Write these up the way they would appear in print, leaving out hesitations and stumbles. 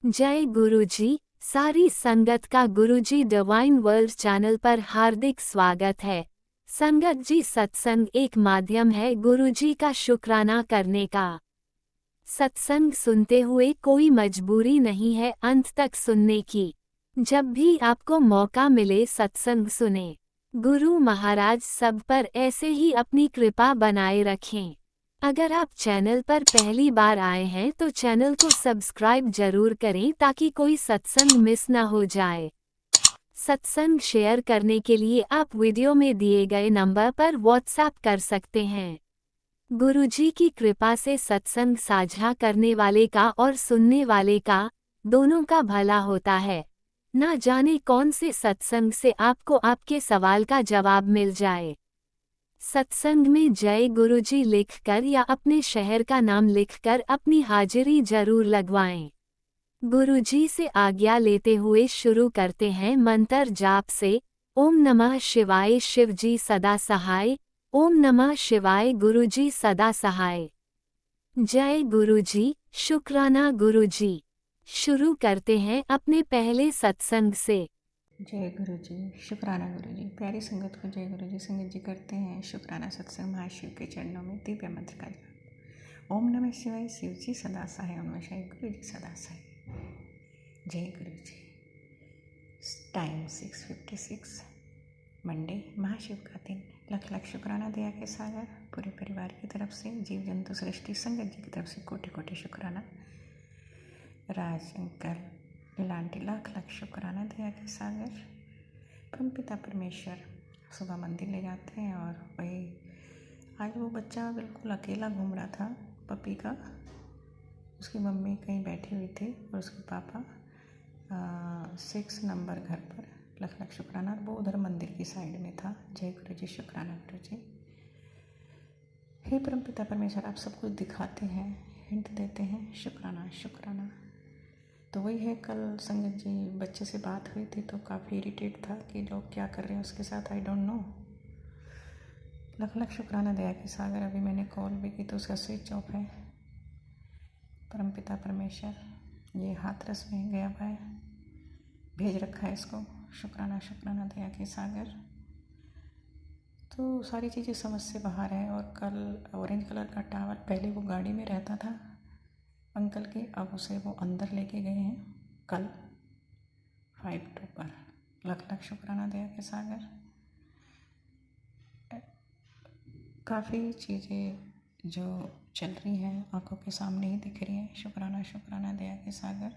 जय गुरुजी। सारी संगत का गुरुजी डिवाइन वर्ल्ड चैनल पर हार्दिक स्वागत है। संगत जी, सत्संग एक माध्यम है गुरुजी का शुक्राना करने का। सत्संग सुनते हुए कोई मजबूरी नहीं है अंत तक सुनने की। जब भी आपको मौका मिले सत्संग सुने। गुरु महाराज सब पर ऐसे ही अपनी कृपा बनाए रखें। अगर आप चैनल पर पहली बार आए हैं तो चैनल को सब्सक्राइब जरूर करें ताकि कोई सत्संग मिस ना हो जाए। सत्संग शेयर करने के लिए आप वीडियो में दिए गए नंबर पर व्हाट्सएप कर सकते हैं। गुरुजी की कृपा से सत्संग साझा करने वाले का और सुनने वाले का, दोनों का भला होता है। ना जाने कौन से सत्संग से आपको आपके सवाल का जवाब मिल जाए। सत्संग में जय गुरुजी लिखकर या अपने शहर का नाम लिखकर अपनी हाजिरी जरूर लगवाएं। गुरुजी से आज्ञा लेते हुए शुरू करते हैं मंत्र जाप से। ओम नमः शिवाय, शिवजी सदा सहाय। ओम नमः शिवाय, गुरुजी सदा सहाय। जय गुरुजी, शुक्राना गुरुजी। शुरू करते हैं अपने पहले सत्संग से। जय गुरु जी, शुक्राना गुरु जी। प्यारी संगत को जय गुरु जी। संगत जी करते हैं शुक्राना सत्संग महाशिव के चरणों में दिव्य मंत्र का जाप। ओम नमः शिवाय, शिव जी सदा सहाय। ओम नमः शिवाय, गुरु जी सदा सहाय। जय गुरु जी। टाइम 6:56, मंडे, महाशिव का दिन। लख लख शुक्राना दया के सागर पूरे परिवार की तरफ से, जीव जंतु सृष्टि संगत जी की तरफ से कोटि कोटि शुक्राना। राज अंकल लांटी लाख लाख शुक्राना दया के सागर। परमपिता परमेश्वर सुबह मंदिर ले जाते हैं और वही आज वो बच्चा बिल्कुल अकेला घूम रहा था, पपी का। उसकी मम्मी कहीं बैठी हुई थी और उसके पापा 6 नंबर घर पर। लख लख शुक्राना। वो उधर मंदिर की साइड में था। जय गुरु जी, शुक्राना गुरु जी। हे परमपिता परमेश्वर, आप सब कुछ दिखाते हैं, हिंट देते हैं, शुक्राना शुक्राना। तो वही है, कल संगत जी बच्चे से बात हुई थी तो काफ़ी इरिटेट था कि लोग क्या कर रहे हैं उसके साथ, आई डोंट नो। लख लख शुक्राना दया के सागर। अभी मैंने कॉल भी की तो उसका स्विच ऑफ है। परमपिता परमेश्वर ये हाथरस में गया हुआ है, भेज रखा है इसको। शुक्राना शुक्राना दया के सागर। तो सारी चीज़ें समझ से बाहर है। और कल ऑरेंज कलर का टावर, पहले वो गाड़ी में रहता था अंकल के, अब उसे वो अंदर लेके गए हैं कल 5 पर। लख लख शुक्राना दया के सागर। काफ़ी चीज़ें जो चल रही हैं आंखों के सामने ही दिख रही हैं। शुक्राना शुक्राना दया के सागर।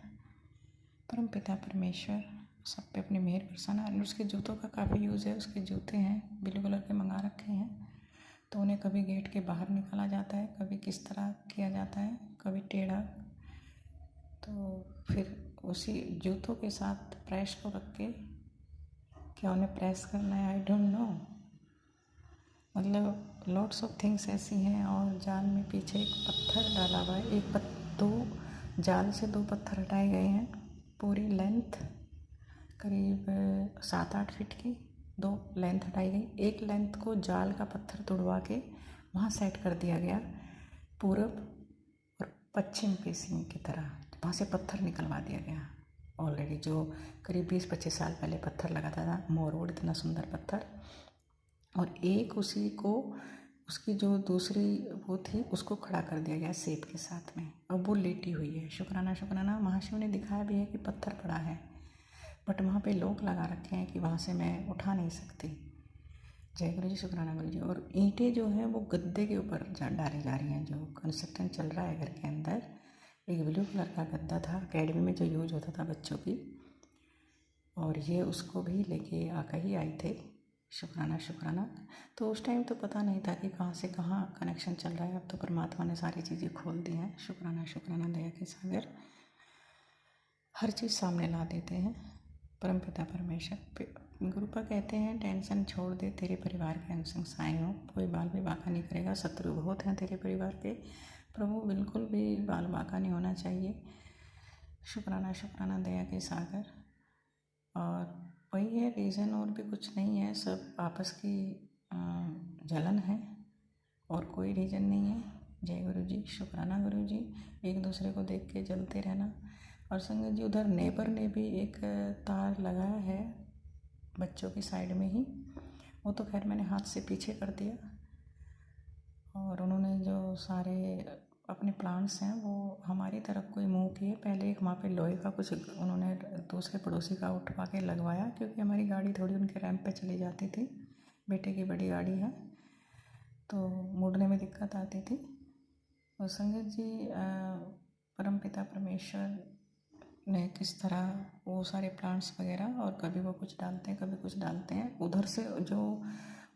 परम पिता परमेश्वर सब पे अपनी मेहर बरसाना। उसके जूतों का काफ़ी यूज़ है। उसके जूते हैं ब्लू कलर के, मंगा रखे हैं, तो उन्हें कभी गेट के बाहर निकाला जाता है, कभी किस तरह किया जाता है, कभी टेढ़ा। तो फिर उसी जूतों के साथ प्रेस को रख के, क्या उन्हें प्रेस करना है, आई डोंट नो। मतलब लॉट्स ऑफ थिंग्स ऐसी हैं। और जाल में पीछे एक पत्थर डाला हुआ है। दो जाल से 2 पत्थर हटाए गए हैं। पूरी लेंथ करीब 7-8 फीट की 2 लेंथ हटाई गई। एक लेंथ को जाल का पत्थर तुड़वा के वहाँ सेट कर दिया गया, पूरब और पश्चिम फेसिंग की तरह। वहाँ से पत्थर निकलवा दिया गया ऑलरेडी, जो करीब 20-25 साल पहले पत्थर लगाता था मोरवुड, इतना सुंदर पत्थर। और एक उसी को, उसकी जो दूसरी वो थी, उसको खड़ा कर दिया गया सेब के साथ में। अब वो लेटी हुई है। शुक्राना शुक्राना। महाशिव ने दिखाया भी है कि पत्थर पड़ा है, बट वहाँ पे लोग लगा रखे हैं कि वहाँ से मैं उठा नहीं सकती। जय गुरु जी, शुक्राना गुरु जी। और ईंटें जो हैं वो गद्दे के ऊपर डाली जा रही हैं। जो कंस्ट्रक्शन चल रहा है घर के अंदर, एक ब्लू कलर का गद्दा था अकेडमी में जो यूज होता था बच्चों की, और ये उसको भी लेके आकर ही आए थे। शुक्राना शुक्राना। तो उस टाइम तो पता नहीं था कि कहाँ से कहाँ कनेक्शन चल रहा है। अब तो परमात्मा ने सारी चीज़ें खोल दी हैं। शुक्राना शुक्राना दया के सागर। हर चीज़ सामने ला देते हैं परमपिता परमेश्वर। गुरुपा कहते हैं, टेंशन छोड़ दे, तेरे परिवार के अनुसंग साई हो, कोई बाल भी बाका नहीं करेगा। शत्रु बहुत हैं तेरे परिवार के, प्रभु बिल्कुल भी बाल बाका नहीं होना चाहिए। शुक्राना शुक्राना दया के सागर। और वही है रीज़न, और भी कुछ नहीं है। सब आपस की जलन है और कोई रीज़न नहीं है। जय गुरु जी, शुक्राना गुरु जी। एक दूसरे को देख के जलते रहना और संगत जी उधर नेबर ने भी एक तार लगाया है बच्चों की साइड में ही। वो तो खैर मैंने हाथ से पीछे कर दिया। और उन्होंने जो सारे अपने प्लांट्स हैं वो हमारी तरफ कोई मूव किए। पहले एक वहाँ पे लोहे का कुछ उन्होंने दूसरे पड़ोसी का उठवा के लगवाया, क्योंकि हमारी गाड़ी थोड़ी उनके रैंप पे चली जाती थी। बेटे की बड़ी गाड़ी है तो मुड़ने में दिक्कत आती थी। और संगत जी परमपिता परमेश्वर ने किस तरह वो सारे प्लांट्स वगैरह, और कभी वो कुछ डालते हैं कभी कुछ डालते हैं। उधर से जो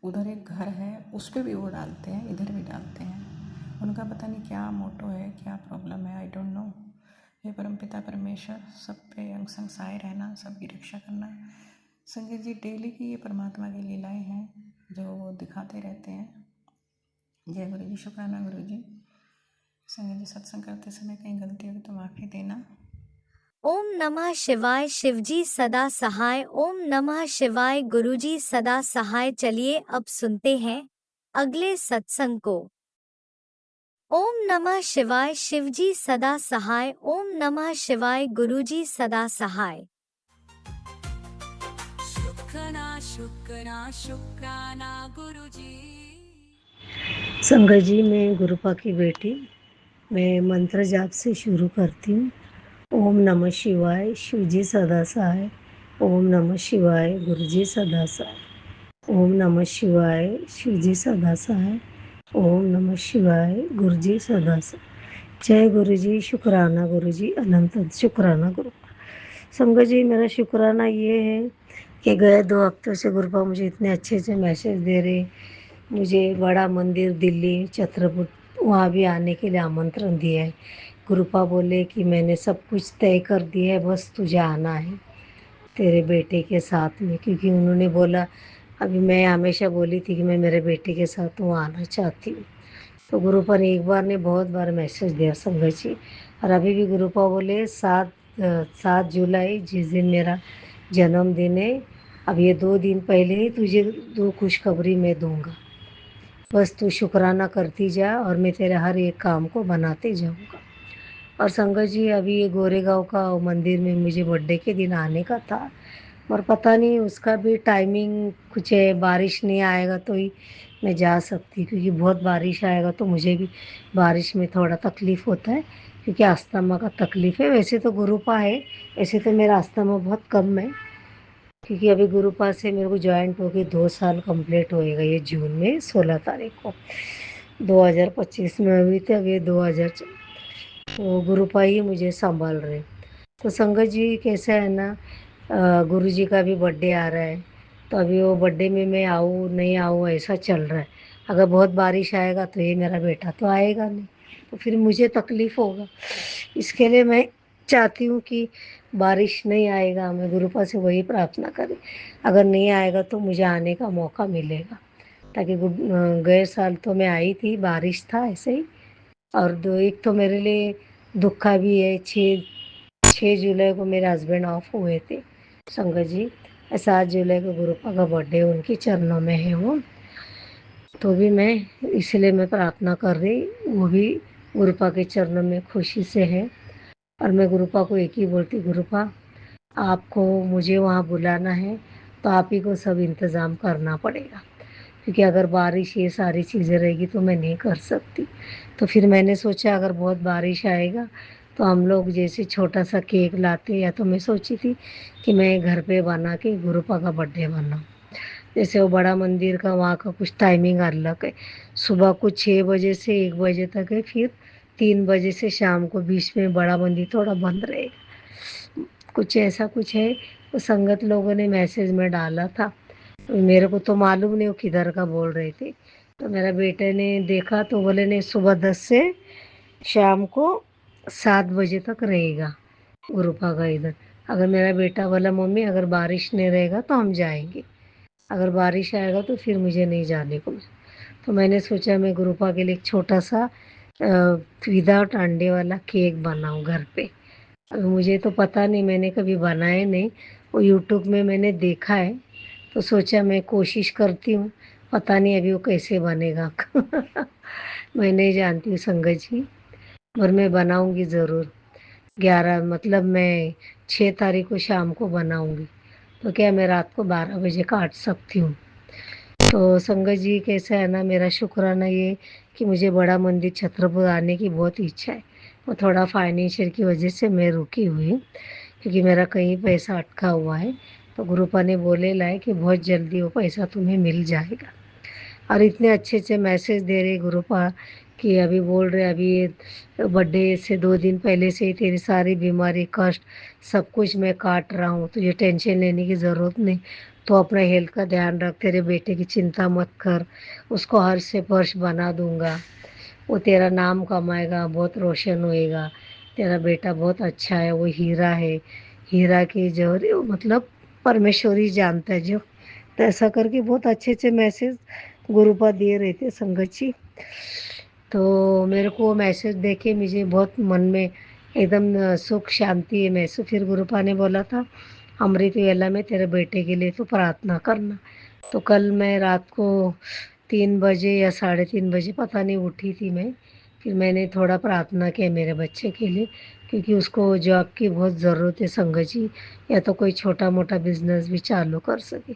उधर एक घर है उस पर भी वो डालते हैं, इधर भी डालते हैं। उनका पता नहीं क्या मोटो है, क्या प्रॉब्लम है, आई डोंट नो। हे परमपिता परमेश्वर, सब पे अंग संग साए रहना, सबकी रक्षा करना। संगत जी डेली की ये परमात्मा की लीलाएं हैं जो वो दिखाते रहते हैं। जय गुरु जी, शुक्राना गुरु जी। संगत जी सत्संग करते समय कहीं गलती होगी तो माफ़ी देना। ओम नमः शिवाय। शिवजी सदा सहाय। ओम नमः शिवाय। गुरुजी सदा सहाय। चलिए अब सुनते हैं अगले सत्संग को। ओम नमः शिवाय। शिवजी सदा सहाय। ओम नमः शिवाय। गुरुजी सदा सहाय। शुक्राना शुक्राना शुक्राना गुरुजी। संगत जी, मैं गुरुपा की बेटी, मैं मंत्र जाप से शुरू करती हूँ। ओम नमः शिवाय, शिवजी सदा सहाय। ओम नमः शिवाय, गुरुजी सदा सहाय। ओम नमः शिवाय, शिवजी सदा सहाय। ओम नमः शिवाय, गुरुजी सदा सहाय। जय गुरुजी, शुक्राना गुरुजी, अनंत शुक्राना गुरु। संगत जी, मेरा शुक्राना ये है कि गए 2 हफ्तों से गुरुपा मुझे इतने अच्छे से मैसेज दे रहे। मुझे बड़ा मंदिर दिल्ली छत्रपुर वहाँ भी आने के लिए आमंत्रण दिया है। गुरुपा बोले कि मैंने सब कुछ तय कर दिया है, बस तुझे आना है तेरे बेटे के साथ में, क्योंकि उन्होंने बोला, अभी मैं हमेशा बोली थी कि मैं मेरे बेटे के साथ वहाँ आना चाहती हूँ। तो गुरुपा ने एक बार नहीं बहुत बार मैसेज दिया संगत जी। और अभी भी गुरुपा बोले 7 जुलाई जिस दिन मेरा जन्मदिन है, अब ये 2 दिन पहले ही तुझे 2 खुशखबरी मैं दूंगा। बस तू शुक्राना करती जा और मैं तेरे हर एक काम को बनाते जाऊंगा। और संगत जी, अभी ये गोरेगांव का मंदिर में मुझे बर्थडे के दिन आने का था, और पता नहीं उसका भी टाइमिंग कुछ है, बारिश नहीं आएगा तो ही मैं जा सकती, क्योंकि बहुत बारिश आएगा तो मुझे भी बारिश में थोड़ा तकलीफ़ होता है, क्योंकि अस्थमा का तकलीफ़ है। वैसे तो गुरुपा है, वैसे तो मेरा अस्थमा बहुत कम है, क्योंकि अभी गुरुपा से मेरे को जॉइंट हो के 2 साल कंप्लीट होएगा ये जून में 16 तारीख को। 2025 में हुई थी, अब ये 2000 तो गुरुपा ही मुझे संभाल रहे। तो संगत जी कैसा है ना, गुरु जी का भी बर्थडे आ रहा है, तो अभी वो बर्थडे में मैं आऊँ नहीं आऊँ ऐसा चल रहा है। अगर बहुत बारिश आएगा तो ये मेरा बेटा तो आएगा नहीं, तो फिर मुझे तकलीफ़ होगा। इसके लिए मैं चाहती हूँ कि बारिश नहीं आएगा, मैं गुरुपा से वही प्रार्थना करें, अगर नहीं आएगा तो मुझे आने का मौका मिलेगा। ताकि गए साल तो मैं आई थी, बारिश था ऐसे ही। और दो एक तो मेरे लिए दुख का भी है, 6 जुलाई को मेरे हस्बैंड ऑफ हुए थे संगत जी। 7 जुलाई को गुरुपा का बर्थडे उनके चरणों में है वो, तो भी मैं इसलिए मैं प्रार्थना कर रही, वो भी गुरुपा के चरणों में खुशी से है। और मैं गुरुपा को एक ही बोलती, गुरुपा आपको मुझे वहाँ बुलाना है तो आप ही को सब इंतज़ाम करना पड़ेगा, क्योंकि अगर बारिश ये सारी चीज़ें रहेगी तो मैं नहीं कर सकती। तो फिर मैंने सोचा अगर बहुत बारिश आएगा तो हम लोग जैसे छोटा सा केक लाते, या तो मैं सोची थी कि मैं घर पे बना के गुरुपा का बर्थडे बनाऊँ। जैसे वो बड़ा मंदिर का वहाँ का कुछ टाइमिंग अलग है, सुबह कुछ 6 बजे से 1 बजे तक है, फिर 3 बजे से शाम को, बीच में बड़ा मंदिर थोड़ा बंद रहेगा, कुछ ऐसा कुछ है। तो संगत लोगों ने मैसेज में डाला था, तो मेरे को तो मालूम नहीं वो किधर का बोल रहे थे। तो मेरा बेटे ने देखा तो बोले नहीं, सुबह 10 से शाम को 7 बजे तक रहेगा गुरुपा का इधर। अगर मेरा बेटा बोला मम्मी अगर बारिश नहीं रहेगा तो हम जाएंगे, अगर बारिश आएगा तो फिर मुझे नहीं जाने को। तो मैंने सोचा मैं गुरुपा के लिए एक छोटा सा विदाउट अंडे वाला केक बनाऊँ घर पे। अब मुझे तो पता नहीं, मैंने कभी बनाया नहीं, वो यूट्यूब में मैंने देखा है, तो सोचा मैं कोशिश करती हूँ, पता नहीं अभी वो कैसे बनेगा। मैं नहीं जानती हूँ संगत जी, पर मैं बनाऊँगी ज़रूर। 11 मतलब मैं 6 तारीख को शाम को बनाऊंगी, तो क्या मैं रात को 12 बजे काट सकती हूँ। तो संगत जी कैसा है ना, मेरा शुक्राना ये कि मुझे बड़ा मंदिर छतरपुर आने की बहुत इच्छा है। वो थोड़ा फाइनेंशियल की वजह से मैं रुकी हुई हूँ, क्योंकि मेरा कहीं पैसा अटका हुआ है। तो गुरुपा ने बोलेला है कि बहुत जल्दी वो पैसा तुम्हें मिल जाएगा। और इतने अच्छे अच्छे मैसेज दे रहे गुरुपा कि अभी बोल रहे अभी बर्थडे से 2 दिन पहले से ही तेरी सारी बीमारी कष्ट सब कुछ मैं काट रहा हूँ, तुझे टेंशन लेने की ज़रूरत नहीं। तो अपना हेल्थ का ध्यान रख, तेरे बेटे की चिंता मत कर, उसको हर से फर्श बना दूंगा, वो तेरा नाम कमाएगा, बहुत रोशन होएगा, तेरा बेटा बहुत अच्छा है, वो हीरा है, हीरा की जौहरी मतलब परमेश्वरी जानता है जो। तो ऐसा करके बहुत अच्छे अच्छे मैसेज गुरुपा दे रहे थे संगत जी। तो मेरे को मैसेज देखे मुझे बहुत मन में एकदम सुख शांति महसूस। फिर गुरुपा ने बोला था अमृत वेला में तेरे बेटे के लिए तो प्रार्थना करना। तो कल मैं रात को 3 बजे या 3:30 बजे पता नहीं उठी थी मैं। फिर मैंने थोड़ा प्रार्थना किया मेरे बच्चे के लिए, क्योंकि उसको जॉब की बहुत ज़रूरत है संगत जी, या तो कोई छोटा मोटा बिजनेस भी चालू कर सके,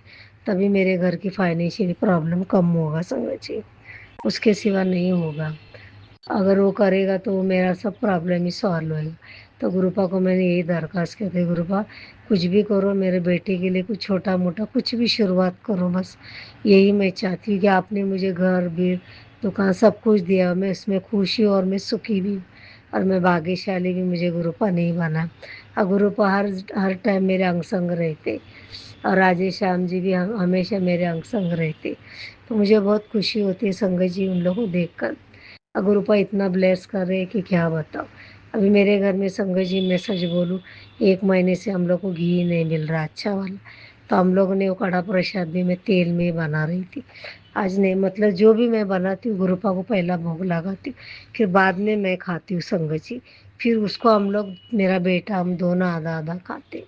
तभी मेरे घर की फाइनेंशियल प्रॉब्लम कम होगा संगत जी, उसके सिवा नहीं होगा। अगर वो करेगा तो मेरा सब प्रॉब्लम ही सॉल्व होएगा। तो गुरुपा को मैंने यही दरख्वास्त की थी, गुरुपा कुछ भी करो मेरे बेटे के लिए, कुछ छोटा मोटा कुछ भी शुरुआत करो, बस यही मैं चाहती हूँ कि आपने मुझे घर भी दुकान सब कुछ दिया, मैं इसमें खुश हूँ और मैं सुखी भी हूँ और मैं भाग्यशाली भी, मुझे गुरुपा नहीं बना। और गुरुपा हर हर टाइम मेरे अंग संग रहते और राजेश श्याम जी भी हमेशा मेरे अंग संग रहते। तो मुझे बहुत खुशी होती है संगत जी उन लोगों को देख कर। गुरुपा इतना ब्लेस कर रहे हैं कि क्या बताओ। अभी मेरे घर में संगत जी मैं सच बोलूँ, 1 महीने से हम लोग को घी नहीं मिल रहा अच्छा वाला। तो हम लोगों ने वो कड़ा प्रसाद भी मैं तेल में ही बना रही थी। आज नहीं, मतलब जो भी मैं बनाती हूँ गुरुपा को पहला भोग लगाती हूँ, फिर बाद में मैं खाती हूँ संगत जी। फिर उसको हम लोग मेरा बेटा हम दोनों आधा आधा खाते।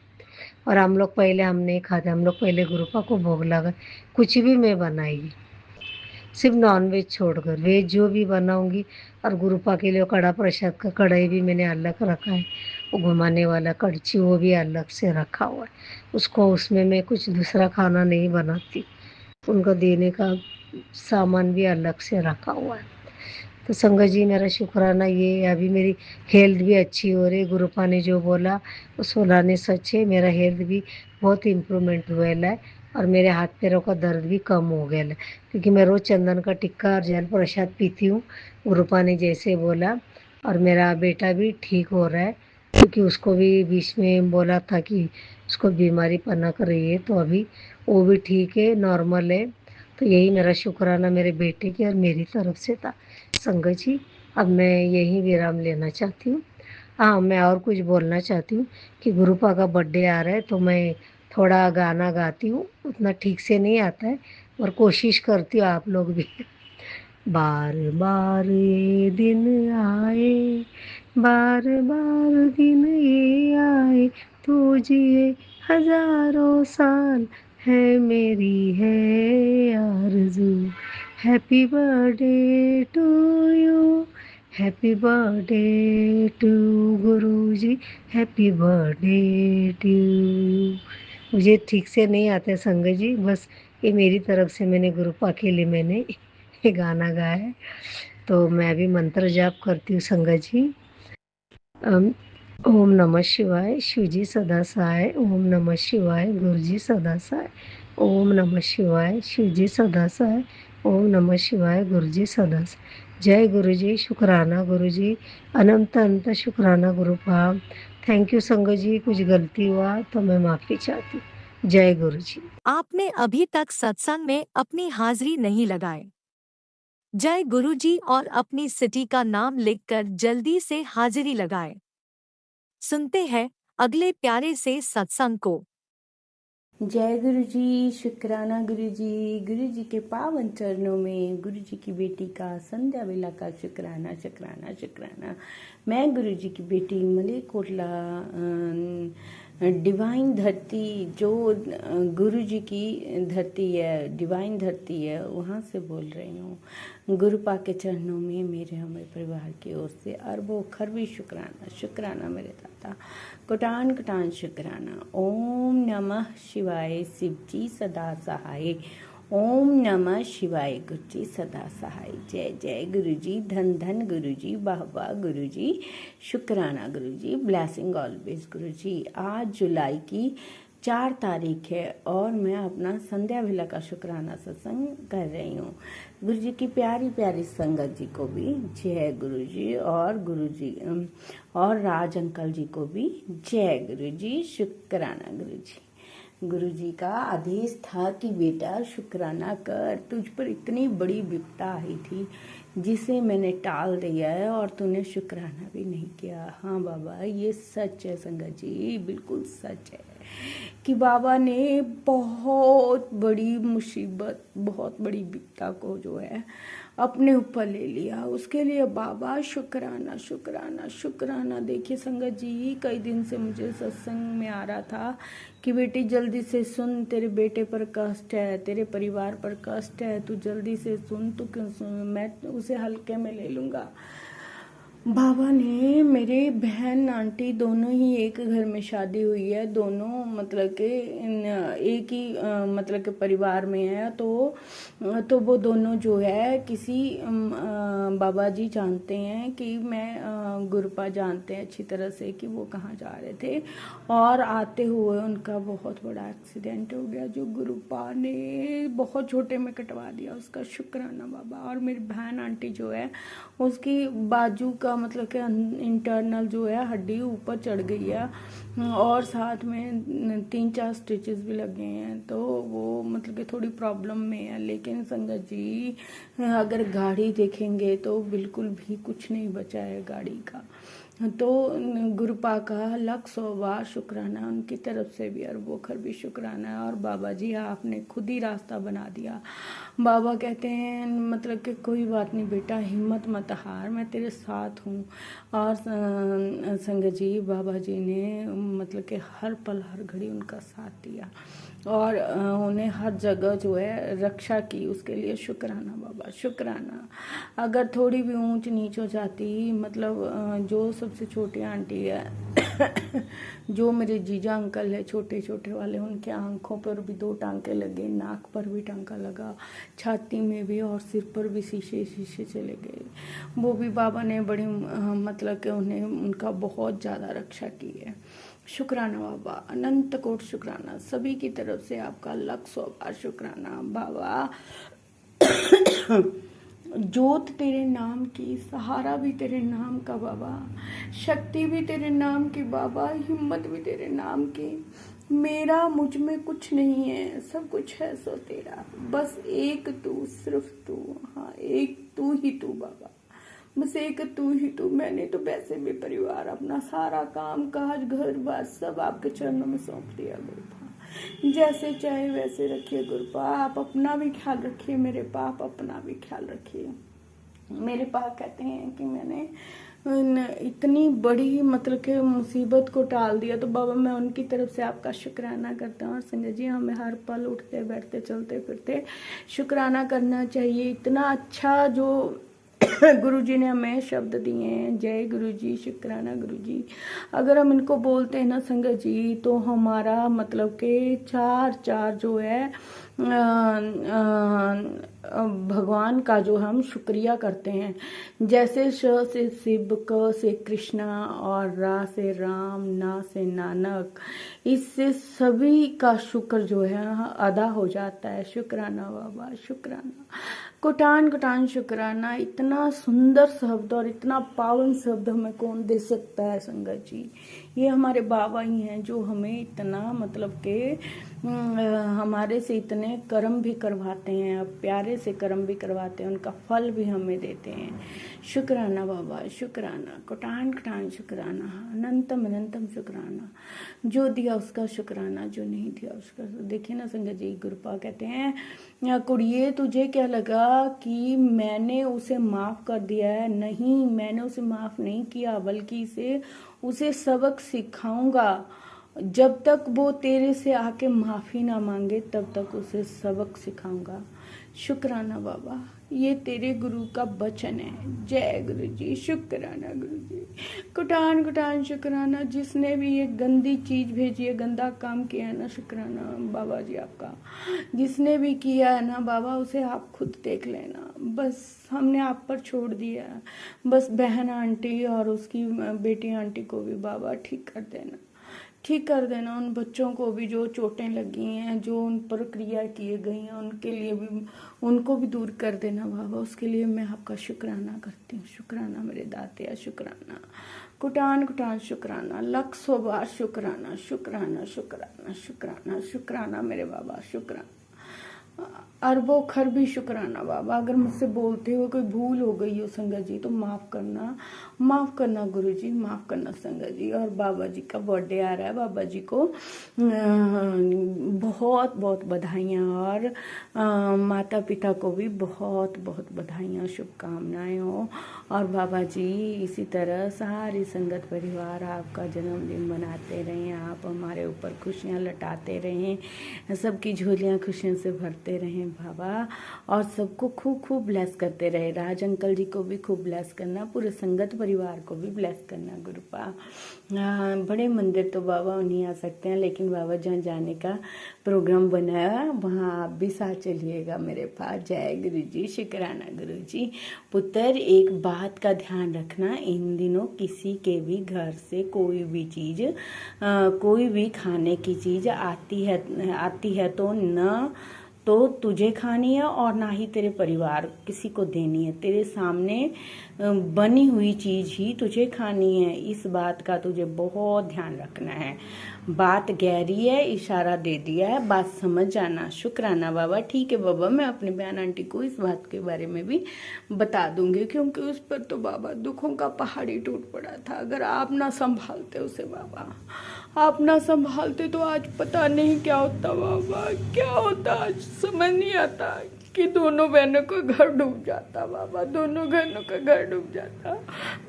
और हम लोग पहले हम नहीं खाते, हम लोग पहले गुरुपा को भोग लगा। कुछ भी मैं बनाएगी सिर्फ नॉनवेज छोड़कर, वेज जो भी बनाऊंगी। और गुरुपा के लिए कड़ा प्रसाद का कढ़ाई भी मैंने अलग रखा है, वो घुमाने वाला कड़छी वो भी अलग से रखा हुआ है। उसको उसमें मैं कुछ दूसरा खाना नहीं बनाती, उनको देने का सामान भी अलग से रखा हुआ है। तो संगत जी मेरा शुक्राना ये है, अभी मेरी हेल्थ भी अच्छी हो रही। गुरुपा ने जो बोला वो सोलाने सच है, मेरा हेल्थ भी बहुत इम्प्रूवमेंट हुआ है और मेरे हाथ पैरों का दर्द भी कम हो गया है, क्योंकि मैं रोज़ चंदन का टिक्का और जल प्रसाद पीती हूँ गुरुपा ने जैसे बोला। और मेरा बेटा भी ठीक हो रहा है, क्योंकि उसको भी बीच में बोला था कि उसको बीमारी पनक रही है, तो अभी वो भी ठीक है, नॉर्मल है। तो यही मेरा शुक्राना मेरे बेटे की और मेरी तरफ से था संगत जी। अब मैं यहीं विराम लेना चाहती हूँ। हाँ, मैं और कुछ बोलना चाहती हूँ कि गुरुपा का बर्थडे आ रहा है, तो मैं थोड़ा गाना गाती हूँ, उतना ठीक से नहीं आता है और कोशिश करती हूँ आप लोग भी। बार बार ये दिन आए, बार बार दिन ये आए, तू जिए हजारों साल, है मेरी है आरज़ू। Happy birthday to you, happy birthday to Guruji, happy birthday to you. मुझे ठीक से नहीं आता संगत जी, बस ये मेरी तरफ से मैंने गुरुपा के लिए मैंने ये गाना गाया है। तो मैं अभी मंत्र जाप करती हूँ संगत जी। अम, ओम नमः शिवाय, शिवजी सदा सहाय। ओम नमः शिवाय, गुरुजी सदा सहाय। ओम नमः शिवाय, शिवजी सदा सहाय। ओम नमः शिवाय, गुरुजी सदा सहाय। जय गुरुजी, शुक्राना गुरुजी, अनंत अनंत शुक्राना गुरुपा। थैंक यू संगत जी, कुछ गलती हुआ तो मैं माफ़ी चाहती हूँ। जय गुरुजी। आपने अभी तक सत्संग में अपनी हाजिरी नहीं लगाए। जय गुरुजी और अपनी सिटी का नाम लिखकर जल्दी से हाजिरी लगाए। सुनते हैं अगले प्यारे से सत्संग को। जय गुरु जी, शुक्राना गुरु जी के पावन चरणों में गुरु जी की बेटी का संध्या वेला का शुक्राना शुक्राना शुक्राना। मैं गुरु जी की बेटी मलेकोटला डिवाइन धरती जो गुरु जी की धरती है, डिवाइन धरती है, वहाँ से बोल रही हूँ। गुरुपा के चरणों में मेरे हमें परिवार की ओर से अरबों खरबी शुक्राना, शुक्राना मेरे दाता, कोटान कोटान शुक्राना। ओम नमः शिवाय, शिव जी सदा सहाय। ओम नमः शिवाय, गुरु जी सदा सहाय। जय जय गुरु जी, धन धन गुरु जी, वाह वाह गुरु जी, शुक्राना गुरु जी, ब्लेसिंग ऑलवेज गुरु जी। आज जुलाई की 4 तारीख है और मैं अपना संध्या वेला का शुक्राना सत्संग कर रही हूँ। गुरु जी की प्यारी प्यारी संगत जी को भी जय गुरु जी, और गुरु जी और राज अंकल जी को भी जय गुरु जी, शुक्राना गुरु जी। गुरु जी का आदेश था कि बेटा शुक्राना कर, तुझ पर इतनी बड़ी विपदा आई थी जिसे मैंने टाल दिया है और तूने शुक्राना भी नहीं किया। हाँ बाबा, ये सच है संगत जी, बिल्कुल सच है कि बाबा ने बहुत बड़ी मुसीबत, बहुत बड़ी विपदा को जो है अपने ऊपर ले लिया। उसके लिए बाबा शुक्राना शुक्राना शुक्राना। देखिए संगत जी, कई दिन से मुझे सत्संग में आ रहा था कि बेटी जल्दी से सुन, तेरे बेटे पर कष्ट है, तेरे परिवार पर कष्ट है, तू जल्दी से सुन। तू क्यों सुन, मैं उसे हल्के में ले लूँगा। बाबा ने, मेरे बहन आंटी दोनों ही एक घर में शादी हुई है, दोनों मतलब के एक ही मतलब के परिवार में है, तो वो दोनों जो है किसी बाबा जी जानते हैं कि मैं गुरुपा जानते हैं अच्छी तरह से कि वो कहाँ जा रहे थे, और आते हुए उनका बहुत बड़ा एक्सीडेंट हो गया जो गुरुपा ने बहुत छोटे में कटवा दिया। उसका शुक्राना बाबा। और मेरी बहन आंटी जो है उसकी बाजू का मतलब कि इंटरनल जो है हड्डी ऊपर चढ़ गई है और साथ में 3-4 स्टिचेस भी लगे हैं, तो वो मतलब कि थोड़ी प्रॉब्लम में है। लेकिन संगत जी, अगर गाड़ी देखेंगे तो बिल्कुल भी कुछ नहीं बचा है गाड़ी का। तो गुरुपा का लख 100 बार शुक्राना, उनकी तरफ से भी अरबों खरबी शुक्राना है। और बाबा जी आपने खुद ही रास्ता बना दिया। बाबा कहते हैं मतलब कि कोई बात नहीं बेटा, हिम्मत मत हार, मैं तेरे साथ हूँ। और संगत जी, बाबा जी ने मतलब कि हर पल हर घड़ी उनका साथ दिया और उन्हें हर जगह जो है रक्षा की। उसके लिए शुक्राना बाबा, शुक्राना। अगर थोड़ी भी ऊंच नीच हो जाती, मतलब जो सबसे छोटी आंटी है जो मेरे जीजा अंकल है छोटे छोटे वाले, उनके आंखों पर भी 2 टांके लगे, नाक पर भी टांका लगा, छाती में भी और सिर पर भी शीशे चले गए। वो भी बाबा ने बड़ी मतलब कि उन्हें उनका बहुत ज़्यादा रक्षा की है। शुक्राना बाबा, अनंत कोट शुक्राना। सभी की तरफ से आपका लख 100 बार शुक्राना बाबा। जोत तेरे नाम की, सहारा भी तेरे नाम का बाबा, शक्ति भी तेरे नाम की बाबा, हिम्मत भी तेरे नाम की। मेरा मुझ में कुछ नहीं है, सब कुछ है सो तेरा, बस एक तू, सिर्फ तू, हाँ एक तू ही तू बाबा, बस एक तू ही तू। मैंने तो वैसे भी परिवार, अपना सारा काम काज घर बार सब आपके चरणों में सौंप दिया गुरुपा। जैसे चाहे वैसे रखिए गुरुपा, आप अपना भी ख्याल रखिए मेरे पाप, अपना भी ख्याल रखिए। मेरे पाप कहते हैं कि मैंने इतनी बड़ी मतलब कि मुसीबत को टाल दिया, तो बाबा मैं उनकी तरफ से आपका शुक्राना करता हूँ। और संजय जी, हमें हर पल उठते बैठते चलते फिरते शुक्राना करना चाहिए। इतना अच्छा जो गुरु जी ने हमें शब्द दिए हैं, जय गुरु जी, शुक्राना गुरु जी। अगर हम इनको बोलते हैं ना संगत जी, तो हमारा मतलब कि 4 जो है भगवान का जो हम शुक्रिया करते हैं। जैसे श से शिव, क से कृष्णा और रा से राम, ना से नानक, इससे सभी का शुक्र जो है अदा हो जाता है। शुक्राना बाबा, शुक्राना। कोटान कोटान शुक्राना। इतना सुंदर शब्द और इतना पावन शब्द हमें कौन दे सकता है संगत जी। ये हमारे बाबा ही हैं जो हमें इतना मतलब के हमारे से इतने कर्म भी करवाते हैं, प्यारे से कर्म भी करवाते हैं, उनका फल भी हमें देते हैं। शुक्राना बाबा, शुक्राना। कोटान कोटान शुक्राना, अनंतम अनंतम शुक्राना। जो दिया उसका शुक्राना, जो नहीं दिया उसका। देखिए ना संगत जी, गुरुपा कहते हैं कुड़िए तुझे क्या लगा कि मैंने उसे माफ़ कर दिया है? नहीं, मैंने उसे माफ़ नहीं किया, बल्कि उसे सबक सिखाऊंगा जब तक वो तेरे से आके माफ़ी ना मांगे तब तक उसे सबक सिखाऊंगा। शुक्राना बाबा, ये तेरे गुरु का वचन है। जय गुरु जी, शुक्राना गुरु जी, कुटान कुटान शुक्राना। जिसने भी ये गंदी चीज़ भेजी है, गंदा काम किया है ना, शुक्राना बाबा जी आपका। जिसने भी किया है ना बाबा, उसे आप खुद देख लेना। बस हमने आप पर छोड़ दिया है। बस बहन आंटी और उसकी बेटी आंटी को भी बाबा ठीक कर देना, ठीक कर देना। उन बच्चों को भी जो चोटें लगी हैं, जो उन पर क्रिया किए गई हैं, उनके लिए भी, उनको भी दूर कर देना बाबा। उसके लिए मैं आपका शुक्राना करती हूँ। शुक्राना मेरे दातिया, शुक्राना कुटान कुटान शुक्राना, लाख सौ बार शुक्राना, शुक्राना शुक्राना शुक्राना शुक्राना मेरे बाबा, शुक्राना अरबों खरबी शुक्राना बाबा। अगर मुझसे बोलते हो कोई भूल हो गई हो संगत जी तो माफ़ करना, माफ़ करना गुरु जी, माफ़ करना संगत जी। और बाबा जी का बर्थडे आ रहा है, बाबा जी को बहुत बहुत बधाइयाँ, और माता पिता को भी बहुत बहुत बधाइयाँ, शुभकामनाएं हो। और बाबा जी इसी तरह सारी संगत परिवार आपका जन्मदिन मनाते रहें, आप हमारे ऊपर खुशियाँ लटाते रहें, सबकी झोलियाँ खुशियों से भरते रहें बाबा, और सबको खूब खूब ब्लेस करते रहे। राज अंकल जी को भी खूब ब्लेस करना, पूरे संगत परिवार को भी ब्लेस करना गुरुपा। बड़े मंदिर तो बाबा नहीं आ सकते हैं, लेकिन बाबा जहाँ जाने का प्रोग्राम बनाया वहाँ आप भी साथ चलिएगा मेरे पास। जय गुरु जी, शुक्राना गुरु जी। पुत्र, एक बात का ध्यान रखना, इन दिनों किसी के भी घर से कोई भी चीज़, कोई भी खाने की चीज़ आती है तो न तो तुझे खानी है और ना ही तेरे परिवार किसी को देनी है। तेरे सामने बनी हुई चीज़ ही तुझे खानी है। इस बात का तुझे बहुत ध्यान रखना है। बात गहरी है, इशारा दे दिया है, बात समझ जाना। शुक्राना बाबा। ठीक है बाबा, मैं अपनी बहन आंटी को इस बात के बारे में भी बता दूंगी, क्योंकि उस पर तो बाबा दुखों का पहाड़ ही टूट पड़ा था। अगर आप ना संभालते उसे बाबा, आप ना संभालते तो आज पता नहीं क्या होता बाबा, क्या होता आज समझ नहीं आता कि दोनों बहनों का घर डूब जाता बाबा, दोनों बहनों का घर डूब जाता।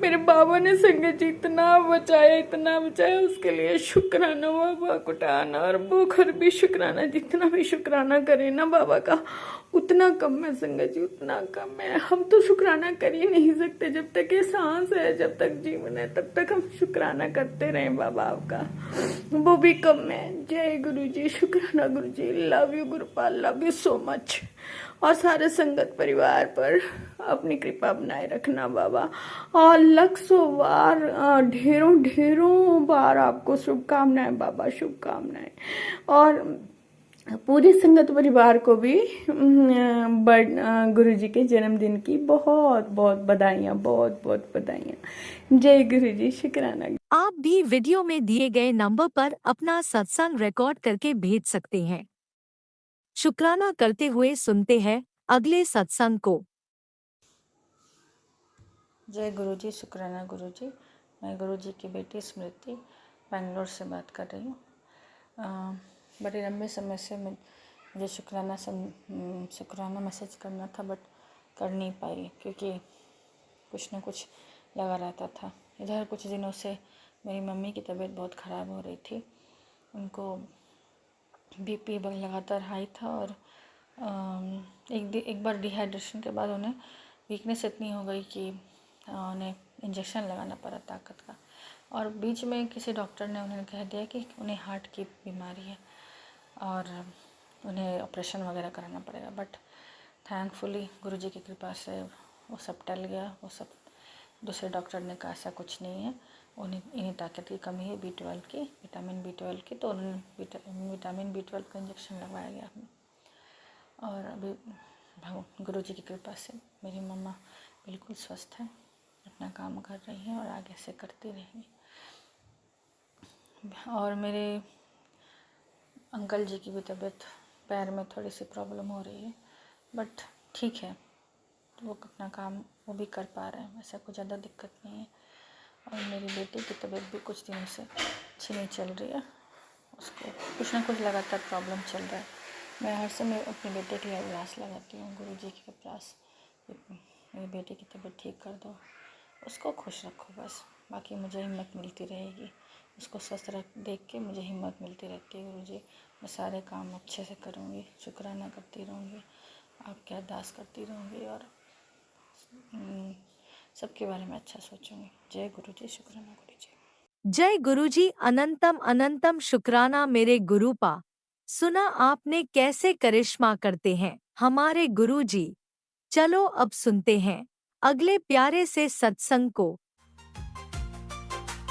मेरे बाबा ने संगत जी इतना बचाया, उसके लिए शुक्राना बाबा कुटाना। और बोखर भी शुक्राना, जितना भी शुक्राना करे ना बाबा का उतना कम है संगत जी, उतना कम है। हम तो शुक्राना कर ही नहीं सकते। जब तक ये सांस है, जब तक जीवन है, तब तक हम शुक्राना करते रहें बाबा आपका, वो भी कम है। जय गुरु जी, शुक्राना Guru ji. Love you Gurupal, love you so much. और सारे संगत परिवार पर अपनी कृपा बनाए रखना बाबा, और लाखों बार, ढेरों ढेरों बार आपको शुभकामनाएं बाबा, शुभकामनाएं। और पूरे संगत परिवार को भी गुरु जी के जन्मदिन की बहुत बहुत बधाइयाँ, बहुत बहुत बधाइयाँ। जय गुरु जी, शुक्राना। आप भी वीडियो में दिए गए नंबर पर अपना सत्संग रिकॉर्ड करके भेज सकते हैं। शुक्राना करते हुए सुनते हैं अगले सत्संग को। जय गुरु जी, शुक्राना गुरु जी। मैं गुरु जी की बेटी स्मृति बेंगलोर से बात कर रही हूँ। बड़े लंबे समय से मुझे शुक्राना मैसेज करना था, बट कर नहीं पाई, क्योंकि कुछ न कुछ लगा रहता था। इधर कुछ दिनों से मेरी मम्मी की तबीयत बहुत ख़राब हो रही थी। उनको बीपी लगातार हाई था, और एक बार डिहाइड्रेशन के बाद उन्हें वीकनेस इतनी हो गई कि उन्हें इंजेक्शन लगाना पड़ा ताकत का। और बीच में किसी डॉक्टर ने उन्हें कह दिया कि उन्हें हार्ट की बीमारी है और उन्हें ऑपरेशन वगैरह कराना पड़ेगा। बट थैंकफुली गुरुजी की कृपा से वो सब टल गया। वो सब दूसरे डॉक्टर ने कहा ऐसा कुछ नहीं है, इन्हें ताकत की कमी है, B12 की, विटामिन B12 की। तो उन्होंने विटामिन B12 का इंजेक्शन लगवाया गया। और अभी गुरुजी की कृपा से मेरी मम्मा बिल्कुल स्वस्थ है, अपना काम कर रही है और आगे से करती रहेंगी। और मेरे अंकल जी की भी तबीयत, पैर में थोड़ी सी प्रॉब्लम हो रही है, बट ठीक है, वो अपना काम वो भी कर पा रहे हैं, ऐसा कोई ज़्यादा दिक्कत नहीं है। और मेरी बेटी की तबीयत भी कुछ दिनों से अच्छी नहीं चल रही है, उसको कुछ ना कुछ लगातार प्रॉब्लम चल रहा है। मैं हर समय अपने बेटे के लिए अरदास लगाती हूँ गुरु जी के पास, मेरी बेटी की तबीयत ठीक कर दो, उसको खुश रखो बस। बाकी मुझे हिम्मत मिलती रहेगी उसको स्वस्थ रख देख के मुझे हिम्मत मिलती रहती है। गुरुजी, मैं सारे काम अच्छे से करूँगी, शुक्राना करती रहूँगी, आपकी अरदास करती रहूँगी और सबके बारे में अच्छा सोचूंगी। जय गुरुजी, शुक्राना गुरुजी। जय गुरुजी, अनंतम अनंतम शुक्राना मेरे गुरुपा। सुना आपने कैसे करिश्मा करते हैं हमारे गुरुजी। चलो अब सुनते हैं अगले प्यारे से सत्संग को।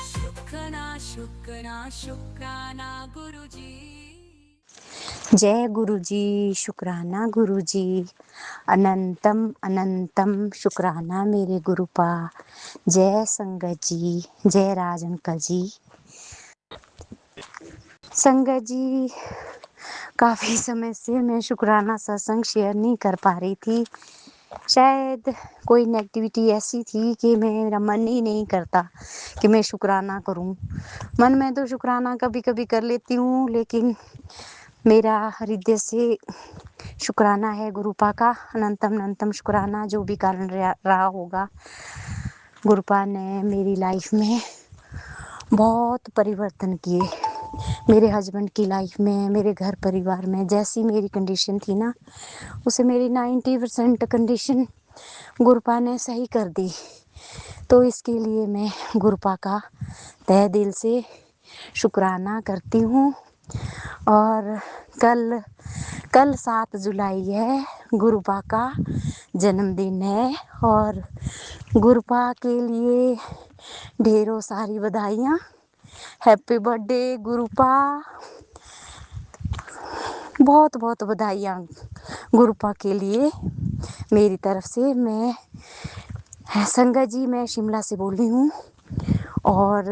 शुक्राना शुक्राना शुक्राना गुरुजी। जय गुरुजी, शुक्राना गुरुजी, अनंतम अनंतम शुक्राना मेरे गुरुपा। जय संगत जी, जय राज अंकल जी। संगत जी, काफ़ी समय से मैं शुक्राना सत्संग शेयर नहीं कर पा रही थी। शायद कोई नेगेटिविटी ऐसी थी कि मेरा मन ही नहीं करता कि मैं शुक्राना करूं। मन में तो शुक्राना कभी कभी कर लेती हूँ, लेकिन मेरा हृदय से शुक्राना है गुरुपा का, अनंतम अनंतम शुक्राना। जो भी कारण रहा होगा, गुरुपा ने मेरी लाइफ में बहुत परिवर्तन किए। मेरे हस्बैंड की लाइफ में, मेरे घर परिवार में जैसी मेरी कंडीशन थी ना, उसे मेरी 90% कंडीशन गुरुपा ने सही कर दी। तो इसके लिए मैं गुरुपा का तहे दिल से शुक्राना करती हूँ। और कल 7 जुलाई है, गुरुपा का जन्मदिन है और गुरुपा के लिए ढेरों सारी बधाइयाँ। Happy birthday गुरुपा। बहुत बहुत बधाइयाँ गुरुपा के लिए मेरी तरफ से। मैं संगत जी, मैं शिमला से बोल रही हूँ और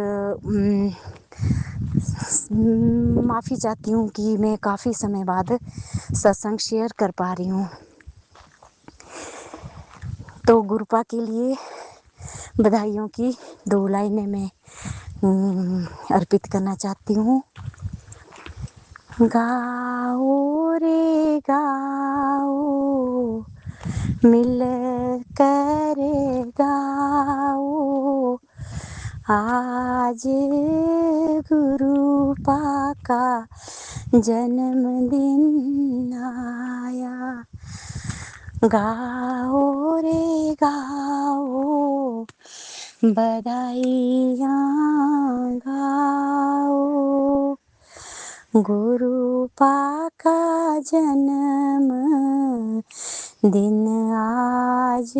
माफ़ी चाहती हूँ कि मैं काफ़ी समय बाद सत्संग शेयर कर पा रही हूँ। तो गुरुपा के लिए बधाइयों की 2 लाइनें मैं अर्पित करना चाहती हूँ। गाओ रे गाओ, मिल कर गाओ, आज गुरुपा का जन्मदिन आया। गाओ रे गाओ, बधाइयाँ गाओ, गुरुपा का जन्म दिन आज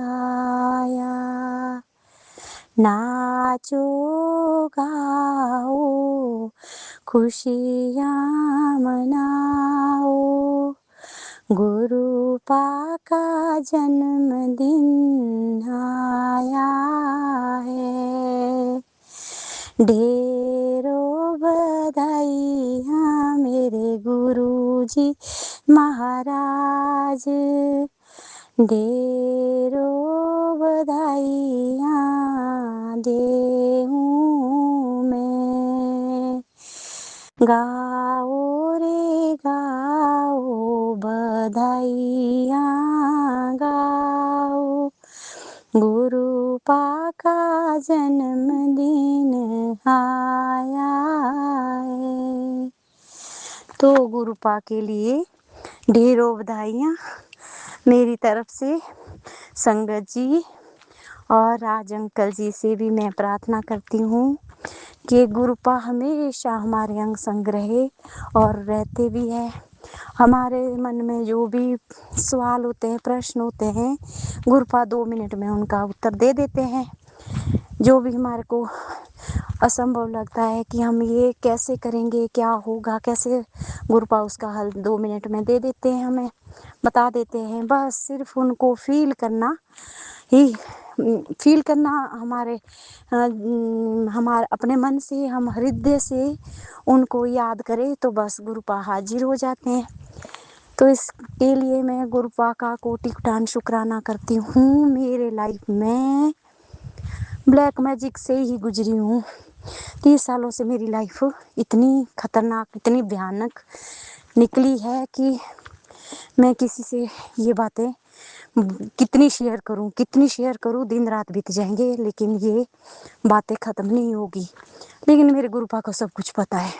आया। नाचो गाओ, खुशियाँ मनाओ, गुरुपा का जन्मदिन आया है। ढेरों बधाइयाँ मेरे गुरुजी महाराज, ढेरों बधाइयाँ देहूँ मैं। गाओ रे गाओ, बधाइयाँ गाओ, गुरुपा का जन्मदिन आया है। तो गुरुपा के लिए ढेरों बधाइयाँ मेरी तरफ से। संगत जी और राज अंकल जी से भी मैं प्रार्थना करती हूँ कि गुरुपा हमेशा हमारे अंग संग रहे और रहते भी हैं। हमारे मन में जो भी सवाल होते हैं, प्रश्न होते हैं, गुरुपा 2 मिनट में उनका उत्तर दे देते हैं। जो भी हमारे को असंभव लगता है कि हम ये कैसे करेंगे, क्या होगा, कैसे, गुरुपा उसका हल 2 मिनट में दे देते हैं, हमें बता देते हैं। बस सिर्फ उनको फील करना हमारे अपने मन से, हम हृदय से उनको याद करें तो बस गुरुपा हाजिर हो जाते हैं। तो इसके लिए मैं गुरुपा का कोटि कोटि शुक्राना करती हूँ। मेरे लाइफ में ब्लैक मैजिक से ही गुजरी हूँ। 30 सालों से मेरी लाइफ इतनी खतरनाक, इतनी भयानक निकली है कि मैं किसी से ये बातें कितनी शेयर करूं, दिन रात बीत जाएंगे लेकिन ये बातें ख़त्म नहीं होगी। लेकिन मेरे गुरुपा को सब कुछ पता है।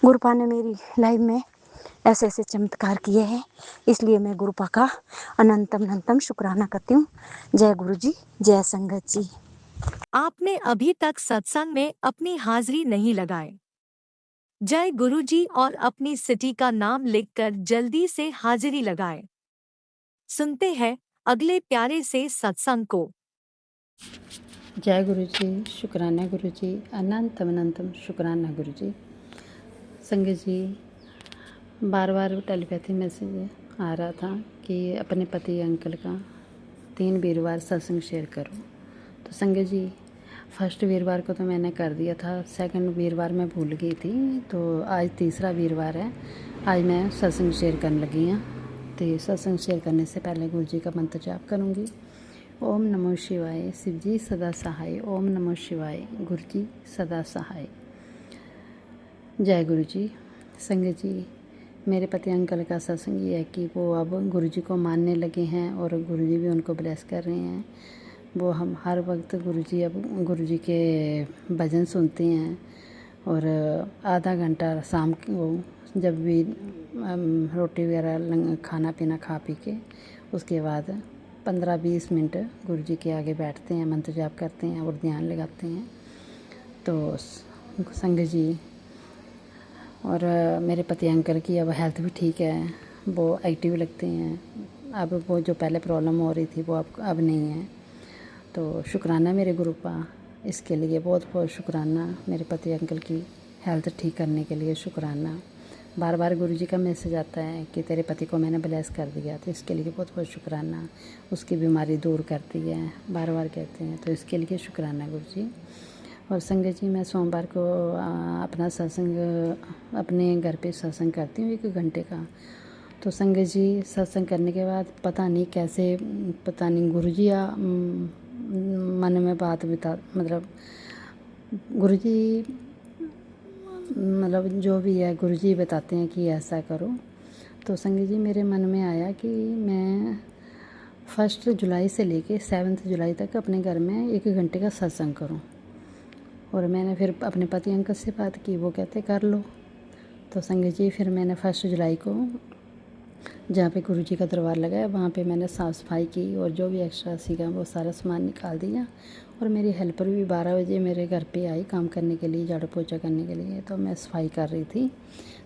गुरुपा ने मेरी लाइफ में ऐसे ऐसे चमत्कार किए हैं, इसलिए मैं गुरुपा का अनंतम शुक्राना करती हूँ। जय गुरु जी, जय संगत जी। आपने अभी तक सत्संग में अपनी हाजिरी नहीं लगाई। जय गुरु जी और अपनी सिटी का नाम लिखकर जल्दी से हाजिरी लगाएं। सुनते हैं अगले प्यारे से सत्संग को। जय गुरु जी, शुक्राना गुरु जी, अनंतम शुक्राना गुरु जी। संगत जी, बार बार टेलीपैथी मैसेज आ रहा था कि अपने पति अंकल का 3 वीरवार सत्संग शेयर करो। तो संगत जी, फर्स्ट वीरवार को तो मैंने कर दिया था, सेकंड वीरवार मैं भूल गई थी, तो आज तीसरा वीरवार है, आज मैं सत्संग शेयर करने लगी हूँ। तो सत्संग शेयर करने से पहले गुरु जी का मंत्र जाप करूँगी। ओम नमो शिवाय, शिव जी सदा सहाय। ओम नमो शिवाय, गुरु जी सदा सहाय। जय गुरु जी। संगत जी, मेरे पति अंकल का सत्संग ये है कि वो अब गुरु जी को मानने लगे हैं और गुरु जी भी उनको ब्लेस कर रहे हैं। वो हम हर वक्त गुरु जी के भजन सुनते हैं और आधा घंटा शाम को जब भी रोटी वगैरह खाना पीना खा पी के उसके बाद 15-20 मिनट गुरु जी के आगे बैठते हैं, मंत्र जाप करते हैं और ध्यान लगाते हैं। तो संगत जी, और मेरे पति अंकल की अब हेल्थ भी ठीक है, वो एक्टिव लगते हैं। अब वो जो पहले प्रॉब्लम हो रही थी वो अब नहीं है। तो शुक्राना मेरे गुरुपा, इसके लिए बहुत बहुत शुक्राना। मेरे पति अंकल की हेल्थ ठीक करने के लिए शुक्राना। बार बार गुरु जी का मैसेज आता है कि तेरे पति को मैंने ब्लेस कर दिया, तो इसके लिए बहुत बहुत शुक्राना। उसकी बीमारी दूर करती है, बार बार कहते हैं, तो इसके लिए शुक्राना गुरु जी। और संगत जी, मैं सोमवार को अपना सत्संग अपने घर पे सत्संग करती हूँ 1 घंटे का। तो संगत जी, सत्संग करने के बाद पता नहीं गुरु जी मन में बात बिता मतलब गुरु जी जो भी है गुरु जी बताते हैं कि ऐसा करो। तो संगत जी, मेरे मन में आया कि मैं 1 जुलाई से लेके 7 जुलाई तक अपने घर में 1 घंटे का सत्संग करूं। और मैंने फिर अपने पति अंकल से बात की, वो कहते कर लो। तो संगत जी, फिर मैंने 1 जुलाई को जहाँ पे गुरु जी का दरबार लगा है वहाँ पे मैंने साफ़ सफाई की और जो भी एक्स्ट्रा सीखा वो सारा सामान निकाल दिया। और मेरी हेल्पर भी 12 बजे मेरे घर पे आई काम करने के लिए, झाड़ू पोछा करने के लिए। तो मैं सफाई कर रही थी,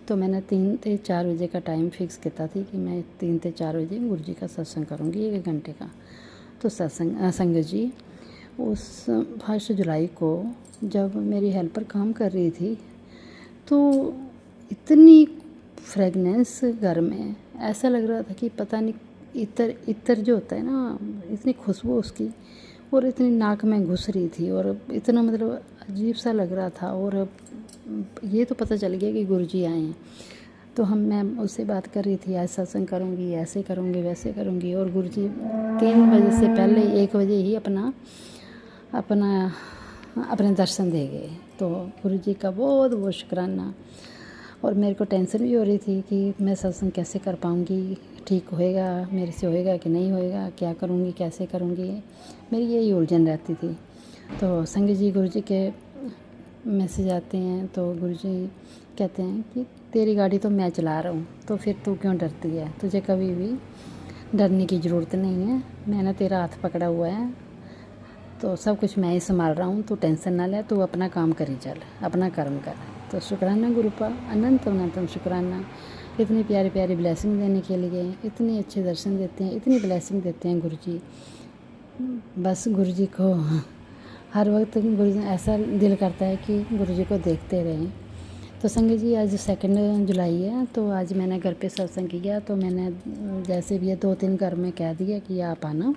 तो मैंने 3 से 4 बजे का टाइम फिक्स किया थी कि मैं 3 से 4 बजे गुरु जी का सत्संग करूँगी 1 घंटे का। तो संगत जी, उस 1 जुलाई को जब मेरी हेल्पर काम कर रही थी तो इतनी फ्रेगनेंस घर में, ऐसा लग रहा था कि पता नहीं इतर जो होता है ना, इतनी खुशबू उसकी और इतनी नाक में घुस रही थी और इतना अजीब सा लग रहा था। और ये तो पता चल गया कि गुरु जी आए हैं। तो मैं उससे बात कर रही थी, आज सत्संग करूँगी, ऐसे करूँगी, वैसे करूँगी। और गुरु जी 3 बजे से पहले 1 बजे ही अपने दर्शन दे गए। तो गुरु जी का बहुत बहुत शुक्राना। और मेरे को टेंशन भी हो रही थी कि मैं सत्संग कैसे कर पाऊँगी, ठीक होएगा, मेरे से होएगा कि नहीं होएगा, क्या करूँगी, कैसे करूँगी, मेरी यही उलझन रहती थी। तो संगत जी, गुरु जी के मैसेज आते हैं तो गुरु जी कहते हैं कि तेरी गाड़ी तो मैं चला रहा हूँ, तो फिर तू क्यों डरती है, तुझे कभी भी डरने की ज़रूरत नहीं है, मैंने तेरा हाथ पकड़ा हुआ है, तो सब कुछ मैं ही संभाल रहा हूँ, तू टेंशन ना ले, तू अपना काम करी चल, अपना कर्म कर। तो शुक्राना गुरुपा, अनंतम शुक्राना। इतनी प्यारी प्यारी ब्लेसिंग देने के लिए, इतने अच्छे दर्शन देते हैं, इतनी ब्लेसिंग देते हैं गुरु जी। बस गुरु जी को हर वक्त ऐसा दिल करता है कि गुरु जी को देखते रहें। तो संगत जी, आज 2 जुलाई है, तो आज मैंने घर पे सत्संग किया। तो मैंने जैसे भी 2-3 घर में कह दिया कि आप आना,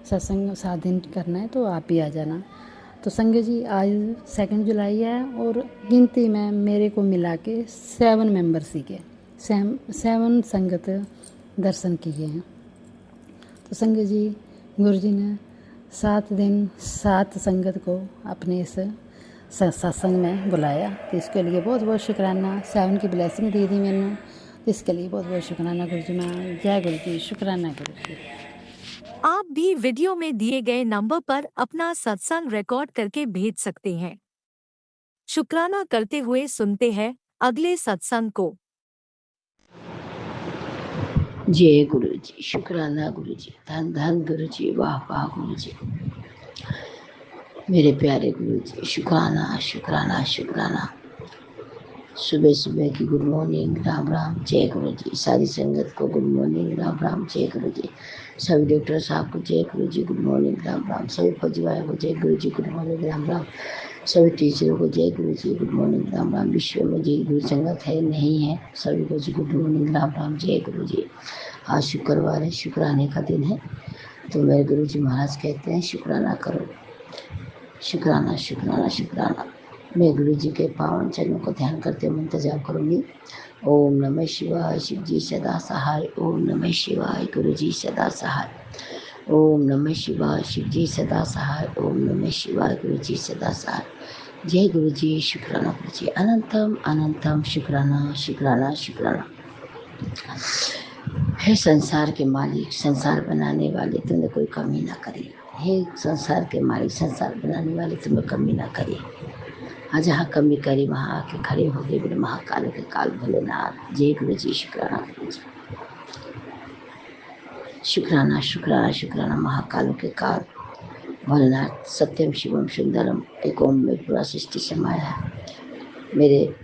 सत्संग 7 दिन करना है तो आप भी आ जाना। तो संगत जी, आज 2 जुलाई है और गिनती में मेरे को मिला के 7 मेंबर्स के 7 संगत दर्शन किए हैं। तो संगत जी, गुरु जी ने 7 दिन 7 संगत को अपने इस सत्संग में बुलाया, तो इसके लिए बहुत बहुत शुक्राना। 7 की ब्लेसिंग दी थी मैंने, तो इसके लिए बहुत बहुत शुक्राना गुरु जी। मैं जय गुरु जी, शुक्राना गुरु जी। भी वीडियो में दिए गए नंबर पर अपना सत्संग रिकॉर्ड करके भेज सकते हैं। शुक्राना करते हुए सुनते हैं अगले सत्संग को। जय गुरु जी, शुक्राना गुरु जी, धन धन गुरु जी, वाह वाह गुरु जी, मेरे प्यारे गुरु जी, शुक्राना शुक्राना शुक्राना। सुबह सुबह की गुड मॉर्निंग, राम राम, जय गुरु जी। सारी संगत को गुड मॉर्निंग, राम राम, जय गुरु जी। सभी डॉक्टर साहब को जय गुरु जी, गुड मॉर्निंग, राम राम। सभी फौजी भाइयों को जय गुरु जी, गुड मॉर्निंग, राम राम। सभी टीचरों को जय गुरु जी, गुड मॉर्निंग, राम राम। विश्व में जी गुरु संगत है नहीं है, सभी को जी गुड मॉर्निंग, राम राम, जय गुरु जी। आज शुक्रवार है, शुक्राने का दिन है, तो मेरे गुरु जी महाराज कहते हैं शुक्राना करो, शुक्राना शुक्राना शुक्राना। मैं गुरु जी के पावन चरणों को ध्यान करते हुए मंत्र जाप करूंगी। ओम नमः शिवाय, शिव जी सदा सहाय। ओम नमः शिवाय, गुरु जी सदा सहाय। ओम नमः शिवाय, शिव जी सदा सहाय। ओम नमः शिवाय, गुरु जी सदा सहाय। जय गुरु जी, शुक्राना गुरु जी, अनंतम अनंतम शुक्राना शुक्राना शुक्राना। हे संसार के मालिक, संसार बनाने वाले, तुमने कोई कमी ना करी। हे संसार के मालिक, संसार बनाने वाले, तुमने कमी ना करी। आज जहाँ कमी करी वहाँ आके खड़े हो गए मेरे महाकाल के काल भोलेनाथ। जय गुरु जी, शुक्राना गुरु जी, शुक्राना शुक्राना शुक्राना। महाकालों के काल भोलेनाथ, सत्यम शिवम सुंदरम, एक ओम में पूरा सृष्टि समाया है। मेरे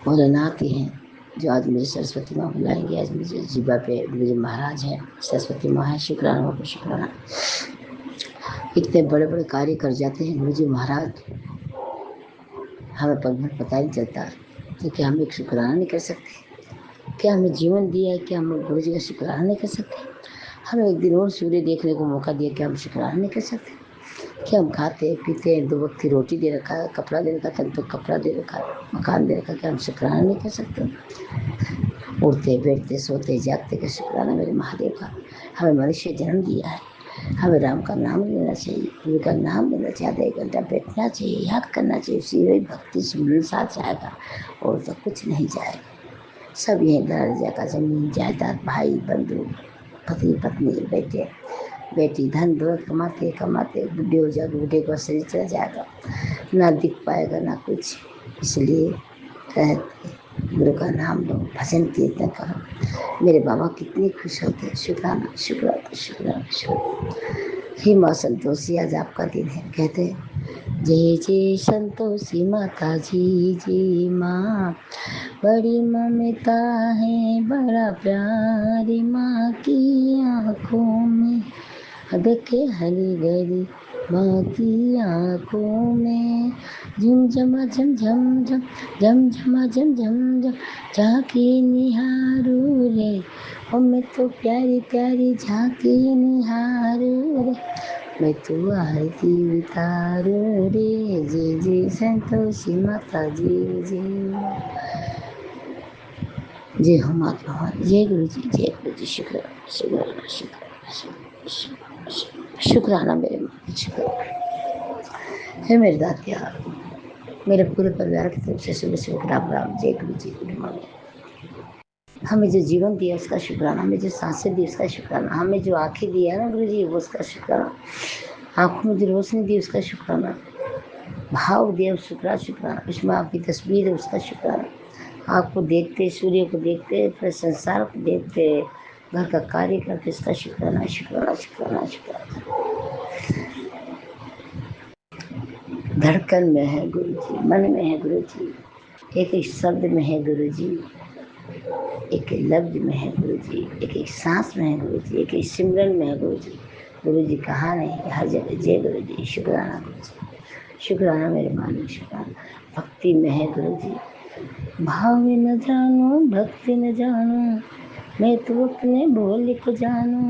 भोलेनाथ ही हैं जो आज मुझे सरस्वती माँ बुलाएंगे। आज मुझे जीवा पे मुझे महाराज हैं, सरस्वती माँ है। शुक्राना बाबू, शुक्राना। इतने बड़े बड़े कार्य कर जाते हैं गुरु जी महाराज, हमें पग भर पता ही चलता, तो क्या हम एक शुक्राना नहीं कर सकते? क्या हमें जीवन दिया है, क्या हम गुरु जी का शुक्राना नहीं कर सकते? हमें एक दिन और सूर्य देखने को मौका दिया, क्या हम शुक्राना नहीं कर सकते? क्या हम खाते पीते हैं, 2 वक्त की रोटी दे रखा है, कपड़ा दे रखा है, तो कपड़ा दे रखा है, मकान दे रखा है, क्या हम शुक्राना नहीं कर सकते? उठते बैठते सोते जागते का शुक्राना मेरे महादेव का। हमें मनुष्य जन्म दिया है, हमें राम का नाम लेना चाहिए, गुरु का नाम लेना चाहिए, आधा 1 घंटा बैठना चाहिए, याद करना चाहिए। सीधे भक्ति सिमरन साथ जाएगा और तो कुछ नहीं जाएगा। सब यहीं दराजा का जमीन जायदाद, भाई बंधु, पति पत्नी, बेटे बेटी, धन दौलत कमाते कमाते बुढ़े हो जाओगे, बुढ़े का शरीर चला जाएगा, ना दिख पाएगा ना कुछ। इसलिए कहते गुरु का नाम लो, भजन कीर्तन करो। मेरे बाबा कितने खुश होते हैं। शुक्राना शुक्राना शुक्राना शुक्राना। हे माँ संतोषी, आज आपका दिन है। कहते हैं जय जय संतोषी माता जी, जी माँ बड़ी ममता है, बड़ा प्यारी माँ की आँखों में, देखे हरी गरी माँ की आँखों में, झम झमा झम झम झम झम झमा झम झम झम, झांकी निहारू रे, ओ मैं तो प्यारी प्यारी झांकी निहारू रे, मैं तो आरती उतारू रे। जय जय संतोषी माता जी, जय हो माता भवानी। जय गुरु जी, जय गुरु जी। शुक्राना शुक्राना शुक्राना शुक्राना मेरे माँ, शुक्राना। है मेरे दातिया, मेरे पूरे परिवार की तरफ से सुबह सुबह राम राम, जय गुरु जी, गुरु माँ। हमें जो जीवन दिया उसका शुक्राना, हमें जो सांसें दी उसका शुक्राना, हमें जो आँखें दिया ना गुरु जी वो उसका शुक्राना, आँखों में जो रोशनी दी उसका शुक्राना, भाव दिया उसका शुक्राना, उसमें आपकी तस्वीर है उसका शुक्राना। आपको देखते, सूर्य को देखते, फिर संसार को देखते, घर का कार्य करते, इसका शुक्राना शुक्राना शुक्राना शुक्राना। धड़कन में है गुरु जी, मन में है गुरु जी, एक एक शब्द में है गुरु जी, एक एक लफ्ज में है गुरु जी, एक एक सांस में है गुरु जी, एक एक सिमरन में है गुरु जी। गुरु जी कहाँ नहीं, हर जगह। जय गुरु जी, शुक्राना गुरु जी, शुक्राना मेरे मालिक, शुक्राना। भक्ति में है गुरु जी, भाव में न जानो भक्ति न जानो, मैं तो अपने भोले को जानू,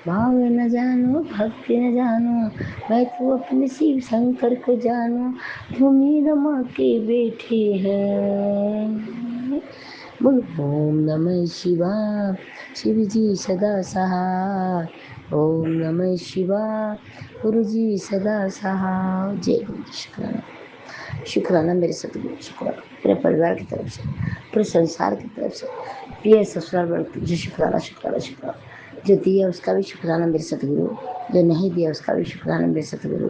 भाव में न जानो भक्ति न जानो, मैं तो अपने शिव शंकर को जानू, धूमी रमा के बैठे हैं। बोल ओम नमः शिवाय, शिव जी सदा सहाय। ओम नमः शिवाय, गुरु जी सदा सहाय। जय गुरु जी, शुक्राना शुक्राना मेरे सतगुरु, शुक्राना मेरे परिवार की तरफ से, पूरे संसार की तरफ से। पिए ससुराल बढ़ती जो शुक्राना शुक्राना शुक्राना, जो दिया उसका भी शुक्राना मेरे सतगुरु, जो नहीं दिया उसका भी शुक्राना मेरे सतगुरु,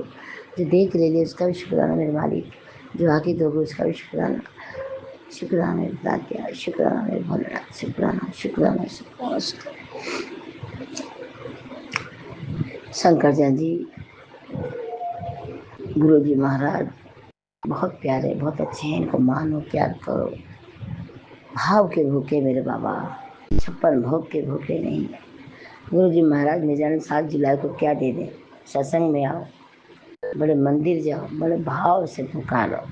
जो देख ले लिया उसका भी शुक्राना मेरे मालिक, जो आगे दोगे उसका भी शुक्राना। शुक्राना मेरे दातिया, शुक्राना मेरे भोलेनाथ, शुक्राना शुक्राना शुक्राना शुक्राना। शंकर जैन जी, गुरु जी महाराज बहुत प्यारे, बहुत अच्छे हैं, इनको मानो, प्यार करो। भाव के भूखे मेरे बाबा, 56 भोग के भूखे नहीं। गुरु जी महाराज ने जाने 7 जुलाई को क्या दे दें। सत्संग में आओ, बड़े मंदिर जाओ, बड़े भाव से पुकारो,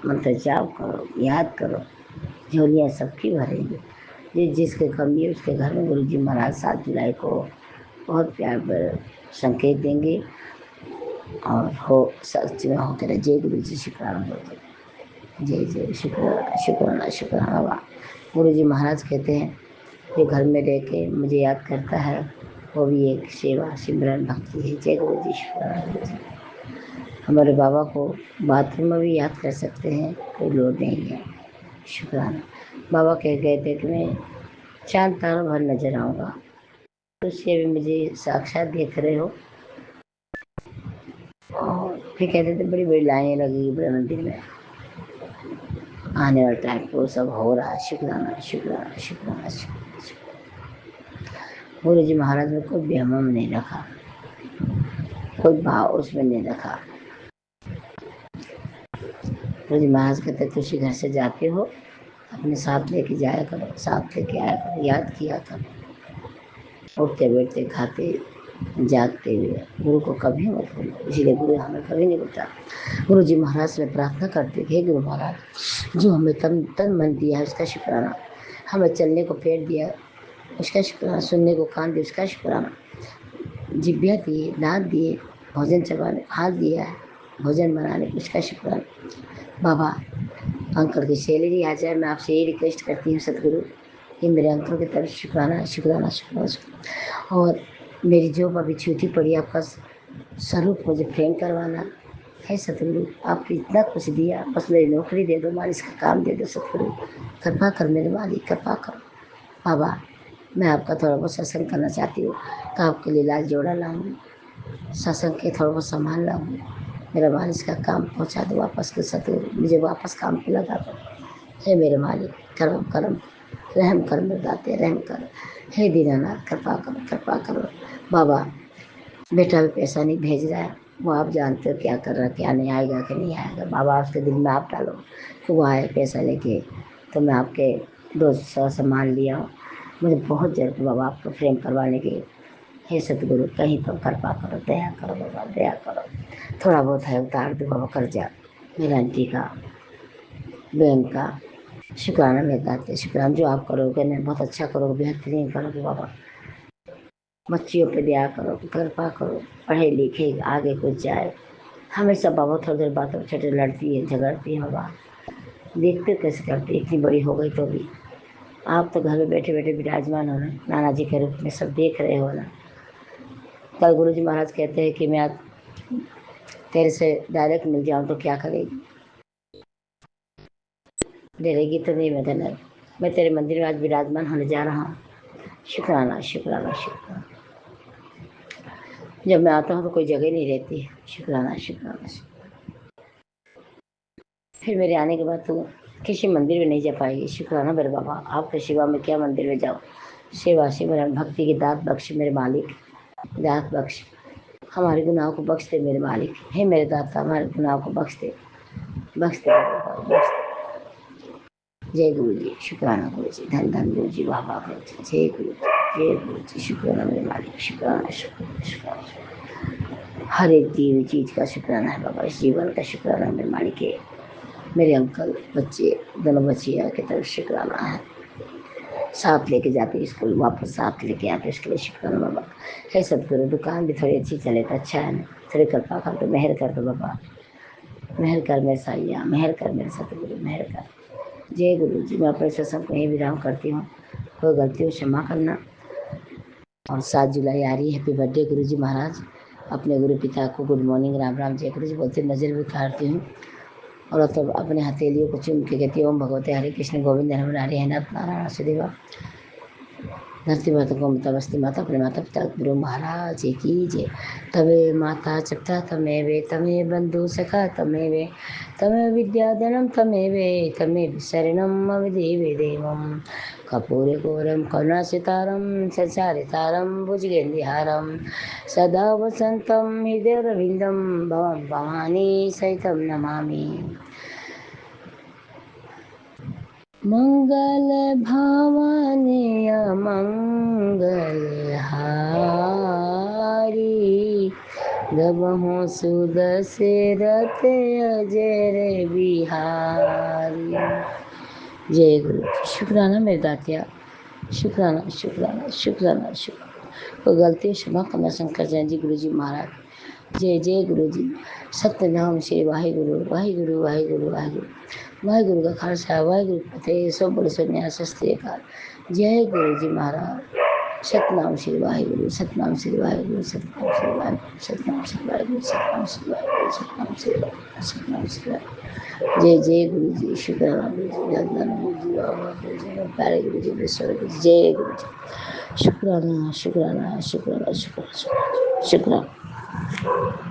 मंत्र जाप करो, याद करो, झोलियाँ सबकी भरेंगी। जिसके कमी है उसके घर में गुरु जी महाराज 7 जुलाई को बहुत प्यार पर संकेत देंगे और हो सच में होते रहे। जय गुरु जी, शुक्राना बोलते रहे, जय जय शुक्राना शुक्राना शुक्राना। वाह, गुरु जी महाराज कहते हैं जो घर में रह के मुझे याद करता है वो भी एक सेवा सिमरन भक्ति है। जय गुरु जी, शुक्राना गुरु जी। हमारे बाबा को बाथरूम में भी याद कर सकते हैं, कोई लोड नहीं है। शुक्राना। बाबा कह गए थे कि मैं चांद तारों भर नजर आऊँगा, तो उससे भी मुझे साक्षात देख रहे हो। और फिर कहते थे बड़ी बड़ी लाइनें लगेगी बड़े मंदिर में, आने वाले टाइम को सब हो रहा है। शुक्राना शुक्राना शुक्राना शुक्राना। गुरु जी महाराज ने कोई बेहमम नहीं रखा, कोई भाव उसमें नहीं रखा। गुरु जी महाराज कहते तुझे घर से जाते हो अपने साथ लेके जाया करो, साथ लेके आया करो, याद किया करो, उठते बैठते खाते जागते हुए गुरु को कभी मत भूलो। इसीलिए गुरु हमें कभी नहीं भूलता। गुरु जी महाराज से प्रार्थना करते थे, गुरु महाराज जो हमें तन मन दिया है उसका शुक्राना, हमें चलने को पैर दिया उसका शुक्राना, सुनने को कान दिया उसका शुक्राना, जिब्या दिए, दांत दिए, भोजन चबाने हाथ दिया है, भोजन बनाने उसका शुक्राना। बाबा अंकल की सैलरी आ जाए, मैं आपसे यही रिक्वेस्ट करती हूँ सतगुरु, ये मेरे अंकल की तरफ शुक्राना शुक्राना शुक्राना शुक्राना। और मेरी जो अभी छुट्टी पड़ी आपका स्वरूप मुझे फ्रेम करवाना है सतगुरु। आपने इतना कुछ दिया, बस मेरी नौकरी दे दो, मालिश का काम दे दो सतगुरु, कृपा कर मेरे मालिक, कृपा करो। बाबा मैं आपका थोड़ा बहुत सत्संग करना चाहती हूँ, तो आपके लिए लाल जोड़ा लाऊंगी, सत्संग के थोड़ा बहुत सामान लाऊंगी, मेरा मालिश का काम पहुँचा दो वापस के सतगुरु, मुझे वापस काम पे लगा दो। हे मेरे मालिक करम करम रहम कर मेरे दाते, रहम कर। हे दीनानाथ कृपा करो, कृपा करो। बाबा बेटा भी पैसा नहीं भेज रहा है, वो आप जानते हो क्या कर रहा है, क्या नहीं आएगा कि नहीं आएगा। बाबा उसके दिल में आप डालो कि वो आए पैसा लेके, तो मैं आपके 200 सामान लिया हूँ, मुझे बहुत जरूरत बाबा आपको फ्रेम करवाने की। हे सतगुरु कहीं तो कृपा करो, दया करो बाबा, दया करो। थोड़ा बहुत है उतार दो बाबा कर्जा, मेरा आंटी का, बहन का। शुक्राना मेरे दाते, शुक्राना जो आप करोगे ना बहुत अच्छा करोगे, बेहतरीन करोगे बाबा। बच्चियों पे दया करो, कृपा करो, पढ़े लिखे आगे कुछ जाए। हमेशा बाबा थोड़ी देर बातों छोटे लड़ती है, झगड़ती है बाबा, देखते कैसे करती, इतनी बड़ी हो गई तो भी। आप तो घर में बैठे बैठे विराजमान हो ना, नाना जी के रूप में सब देख रहे हो ना। कल गुरु जी महाराज कहते हैं कि मैं आज तेरे से डायरेक्ट मिल जाऊँ तो क्या करेगी, डरेगी तो नहीं। मैं तेरे मंदिर में आज विराजमान होने जा रहा हूँ। शुक्राना शुक्राना शुक्राना। जब मैं आता हूँ तो कोई जगह नहीं रहती है। शुक्राना शुक्राना शुक्राना। फिर मेरे आने के बाद तो किसी मंदिर में नहीं जा पाएगी। शुक्राना मेरे बाबा, आपके सिवा में क्या मंदिर में जाओ। सेवा सिमरन भक्ति की दात बख्श मेरे मालिक, दात बख्श, हमारे गुनाहों को बख्श दे मेरे मालिक। हे मेरे दाता हमारे गुनाहों को बख्श दे, बख्श दे मेरे बाबा, बख्श दे। जय गुरु जी, शुक्राना गुरु जी, धन धन गुरु जी, वाह वाह गुरु जी, जय गुरु जी, जय गुरु जी। शुक्राना मेरे मालिक, शुक्राना शुक्राना शुक्राना। हर एक दी हुई चीज़ का शुक्राना है बाबा, इस जीवन का शुक्राना मेरे मालिक है। मेरे अंकल बच्चे दोनों बच्चियाँ की तरफ शुक्राना है, साथ लेके जाते स्कूल, वापस साथ लेके आते, इसके लिए शुक्राना बाबा। है सतगुरु दुकान भी थोड़ी अच्छी चले तो अच्छा है ना, थोड़ी कृपा कर दो, मेहर कर दो बाबा, मेहर कर मेरे साइया, मेहर कर मेरे सतगुरु, मेहर कर। जय गुरु जी। मैं अपने सत्संग को यही विराम करती हूँ, कोई गलती हो क्षमा करना। और 7 जुलाई आ रही है, हैप्पी बर्थडे गुरु जी महाराज। अपने गुरु पिता को गुड मॉर्निंग राम राम जय गुरु जी बोलते नज़र भी उतारती हूँ, और तब अपने हथेलियों को चूम के कहती हूँ ओम भगवते हरे कृष्ण गोविंद हरे हरे नाथ नारायण वासुदेवा। धरती माता को तमस्ती माता अपने माता पिता गुरु महाराज की जय। तमे माता चपता तमे बंधु सखा तमे विद्याधनम तमे शरणम मम देवे देवम कपूरे घोरम करुणासितारम संसारितारम भुजगेन्द्रहारम सदा वसंतम हृदयरविंदम भवम भवानी सहितम नमामि। मंगल भवानी मंगल हारी दबहु सुदशरथ अजय बिहारी। जय गुरु। शुक्राना मेरे दातिया, शुक्राना शुक्राना शुक्राना शुक्राना। कोई गलती क्षमा करना शंकर जयंती गुरु जी महाराज। जय जय गुरु जी। सतनाम श्री वाहिगुरु वाहिगुरु वाहिगुरु वाहिगुरु। वाहिगुरु का खालसा वाहिगुरु की फतेह। सो बड़े सन्यास सस्ते काल। जय गुरु जी महाराज। सतनाम श्री वाहिगुरु सतनाम श्री वाहिगुरु सतनाम श्री वाहिगुरु सतनाम श्री वाहिगुरु सतनाम श्री वाहिगुरु सतनाम श्री वाहिगुरु सतनाम श्री वाहिगुरु। जय जय गुरु जी। शुक्राना गुरु जी, धन्यवाद गुरु जी, बाबा गुरु जी, प्यारे गुरु जी, विश्व गुरु जी। जय गुरु जी। शुक्राना शुक्राना शुक्राना शुक्राना शुक्राना।